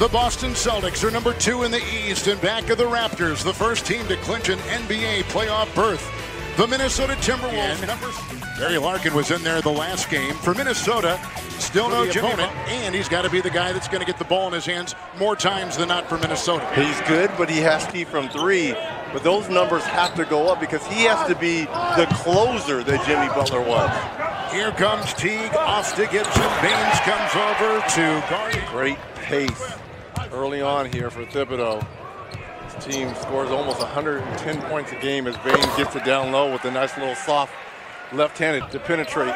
The Boston Celtics are number 2 in the East and back of the Raptors, the first team to clinch an NBA playoff berth. The Minnesota Timberwolves. Barry Larkin was in there the last game. For Minnesota, still no opponent, and he's got to be the guy that's going to get the ball in his hands more times than not for Minnesota. He's good, but he has to be from 3. But those numbers have to go up because he has to be the closer that Jimmy Butler was. Here comes Teague, off to Gibson. Baines comes over to guard. Great pace early on here for Thibodeau. His team scores almost 110 points a game as Baines gets it down low with a nice little soft left-handed to penetrate.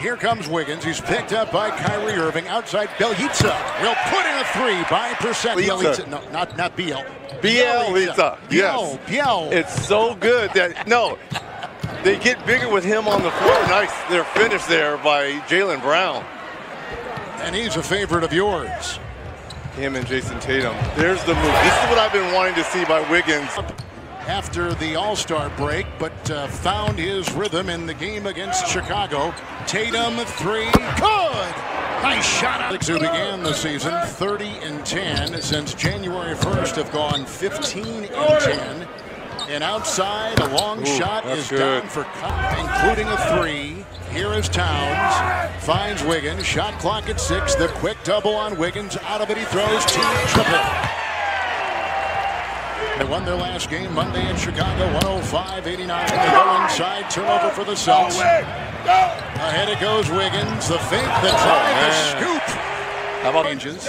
Here comes Wiggins. He's picked up by Kyrie Irving. Outside, Bjelica will put in a 3 by percent. Bjelica. No, not Biel. Bjelica. Yes. Biel. It's so good that, no, they get bigger with him on the floor. Nice, their finish there by Jaylen Brown. And he's a favorite of yours. Him and Jason Tatum. There's the move. This is what I've been wanting to see by Wiggins. After the All-Star break, but found his rhythm in the game against Chicago. Tatum, 3, good! Nice shot. Who began the season 30-10 since January 1st have gone 15-10. And outside, a long shot is down for including a 3. Here is Towns, finds Wiggins, shot clock at 6. The quick double on Wiggins, out of it he throws, team triple. They won their last game Monday in Chicago, 105-89. They go inside, turnover for the Celtics. Ahead it goes Wiggins, the fake, the drive, the scoop. How about changes?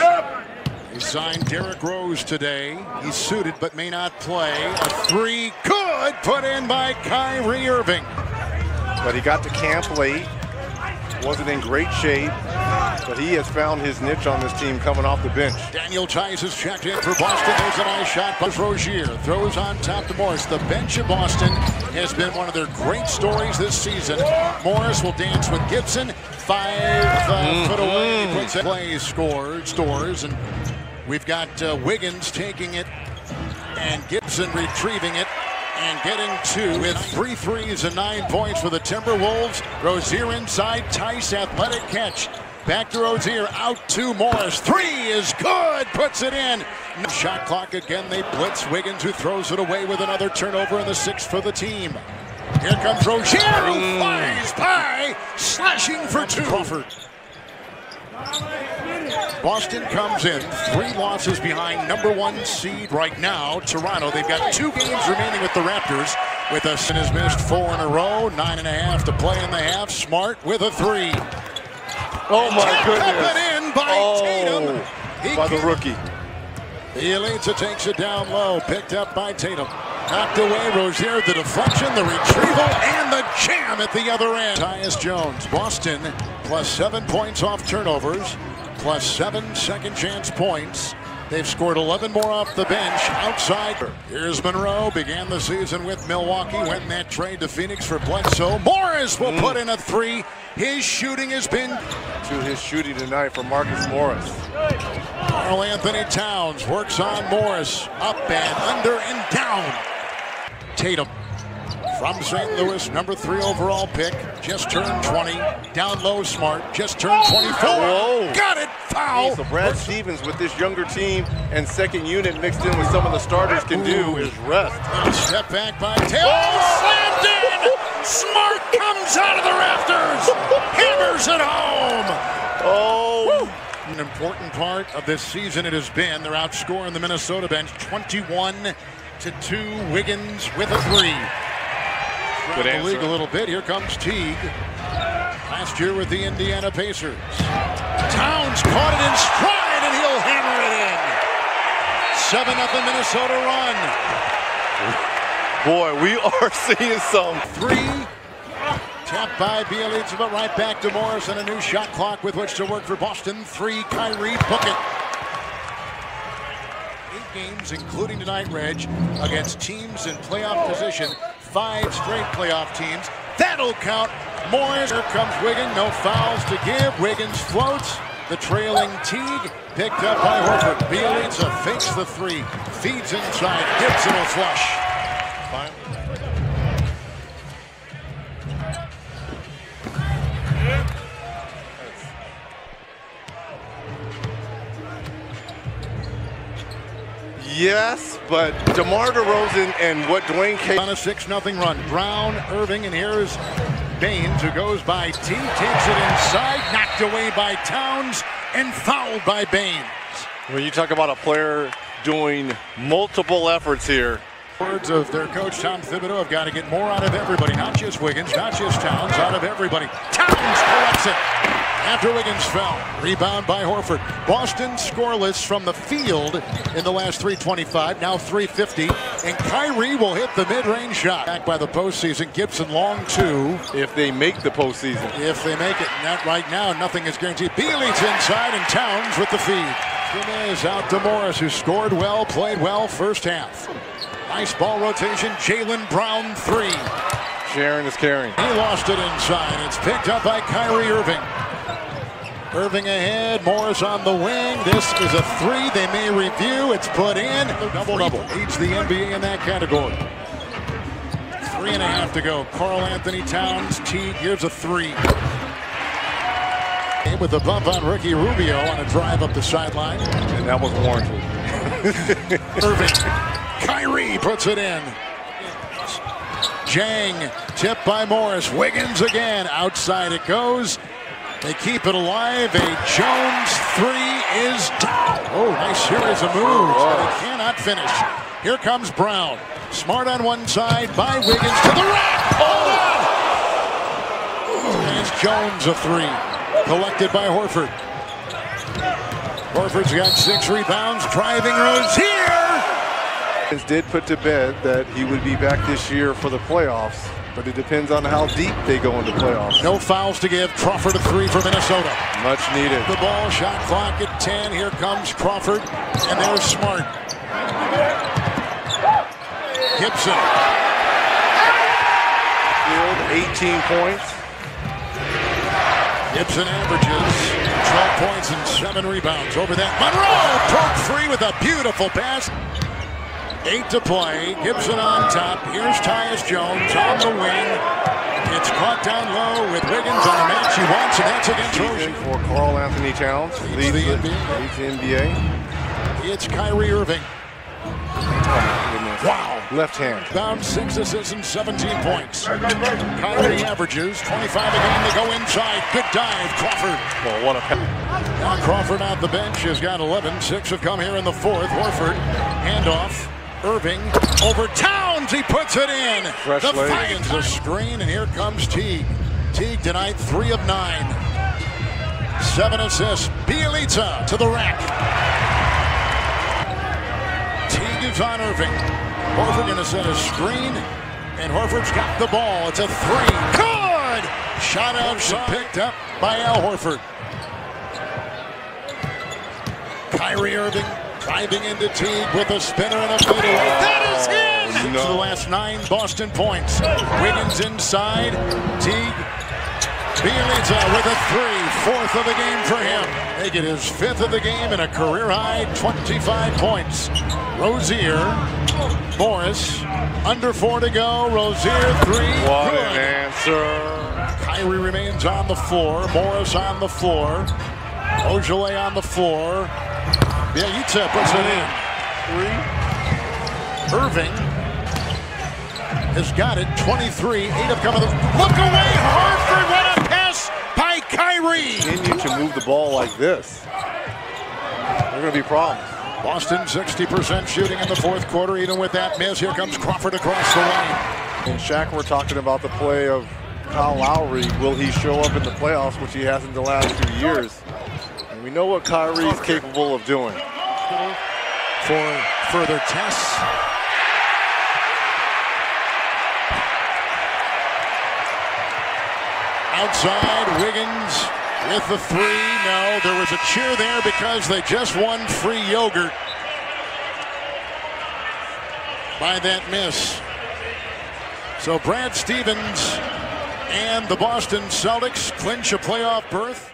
He signed Derrick Rose today. He's suited but may not play. A 3, good, put in by Kyrie Irving. But he got to camp late, wasn't in great shape, but he has found his niche on this team coming off the bench. Daniel Tice has checked in for Boston. There's a nice shot. Buzz Rozier throws on top to Morris. The bench of Boston has been one of their great stories this season. Morris will dance with Gibson. 5 foot away. Puts it. Plays, stores, and we've got Wiggins taking it and Gibson retrieving it and getting 2 with 3 threes and 9 points for the Timberwolves. Rozier inside, Tice athletic catch. Back to Rozier, out to Morris. 3 is good, puts it in. Shot clock again, they blitz Wiggins, who throws it away with another turnover in the 6th for the team. Here comes Rozier, who flies by, slashing for 2. Crawford. Boston comes in 3 losses behind number 1 seed right now, Toronto. They've got 2 games remaining with the Raptors. With us and has missed 4 in a row, 9.5 to play in the half. Smart with a 3. Oh my goodness! Up and in by Tatum. By the rookie. Bjelica takes it down low, picked up by Tatum. Knocked away, Rozier, the deflection, the retrieval, and the jam at the other end. Tyus Jones, Boston, plus 7 points off turnovers, plus 7 second chance points. They've scored 11 more off the bench outside. Here's Monroe, began the season with Milwaukee, went in that trade to Phoenix for Bledsoe. Morris will put in a 3. His shooting has been to his shooting tonight for Marcus Morris. Karl Anthony Towns works on Morris, up and under and down. Tatum from St. Louis, number 3 overall pick, just turned 20. Down low, Smart, just turned 24. Whoa. Got it, foul. So Brad Stevens with this younger team and second unit mixed in with some of the starters can do is rest. Step back by Tatum, slammed in. Smart comes out of the rafters, hammers it home. Oh. An important part of this season it has been. They're outscoring the Minnesota bench 21-2. Wiggins with a 3. Good the league a little bit. Here comes Teague. Last year with the Indiana Pacers. Towns caught it in stride and he'll hammer it in. 7-0 Minnesota run. Boy, we are seeing some. 3. Tapped by Bjelica, but right back to Morris and a new shot clock with which to work for Boston. 3, Kyrie, book it. 8 games, including tonight, Reg, against teams in playoff position. 5 straight playoff teams. That'll count. Morris. Here comes Wiggins. No fouls to give. Wiggins floats. The trailing Teague picked up by Horford. Bjelica fakes the 3. Feeds inside. Gibson will flush. Yes, but DeMar DeRozan and what Dwayne Casey on a 6-0 run. Brown, Irving, and here's Baynes, who goes by T, takes it inside, knocked away by Towns, and fouled by Baynes. When you talk about a player doing multiple efforts here. Words of their coach, Tom Thibodeau, have got to get more out of everybody, not just Wiggins, not just Towns, out of everybody. Towns collects it after Wiggins fell. Rebound by Horford. Boston scoreless from the field in the last 3:25, now 3:50, and Kyrie will hit the mid-range shot. Back by the postseason, Gibson long two. If they make the postseason. If they make it, not right now, nothing is guaranteed. Bealey's inside and Towns with the feed. Gomez out to Morris, who scored well, played well first half. Nice ball rotation. Jaylen Brown three. Sharon is carrying. He lost it inside. It's picked up by Kyrie Irving. Irving ahead. Morris on the wing. This is a three. They may review. It's put in. Double-double. Leads the NBA in that category. 3.5 to go. Karl-Anthony Towns. Teague. Here's a three. With the bump on Ricky Rubio on a drive up the sideline. And that was warranted. Irving. Kyrie puts it in. Jang tipped by Morris. Wiggins again. Outside it goes. They keep it alive. A Jones three is down. Oh, nice series of moves. But they cannot finish. Here comes Brown. Smart on one side by Wiggins to the rack. Hold on. And it's Jones a three. Collected by Horford. Horford's got 6 rebounds. Driving Rozier. Did put to bed that he would be back this year for the playoffs, but it depends on how deep they go into playoffs. No fouls to give. Crawford a three for Minnesota. Much needed. The ball, shot clock at 10. Here comes Crawford, and there's Smart. Gibson. 18 points. Gibson averages 12 points and 7 rebounds over that. Monroe broke free with a beautiful pass. 8 to play. Gibson on top. Here's Tyus Jones on the wing. It's caught down low with Wiggins on the match he wants, and that's against Rozier. For Karl-Anthony Towns. Leads the NBA. It's Kyrie Irving. Wow. Left hand. Down 6 assists and 17 points. Kyrie averages 25 a game. They go inside. Good dive. Crawford. Well, what a now Crawford off the bench has got 11. 6 have come here in the fourth. Horford. Handoff. Irving over Towns. He puts it in. Fresh the leg. finds a screen, and here comes Teague. Teague tonight 3 of 9. 7 assists. Bielitsa to the rack. Teague is on Irving. Horford going to set a screen, and Horford's got the ball. It's a three. Good! Shot outside. Picked up by Al Horford. Kyrie Irving driving into Teague with a spinner and a fadeaway. That is in! No. The last 9 Boston points. Wiggins inside. Teague. Bielitsa with a three. 4th of the game for him. Make it his 5th of the game and a career-high 25 points. Rozier. Morris. Under 4 to go. Rozier 3. What Good. an answer. Kyrie remains on the floor. Morris on the floor. Ojale on the floor. Bielitsa puts it in. 3. Irving has got it. 23. 8 have come. Look away. Horford. What a pass by Kyrie. Continue to move the ball like this. There are going to be problems. Boston 60% shooting in the 4th quarter. Even with that miss, here comes Crawford across the lane. And Shaq, we're talking about the play of Kyle Lowry. Will he show up in the playoffs, which he hasn't the last few years? And we know what Kyrie's capable of doing. For further tests. Outside, Wiggins with the three. No, there was a cheer there because they just won free yogurt by that miss. So Brad Stevens and the Boston Celtics clinch a playoff berth.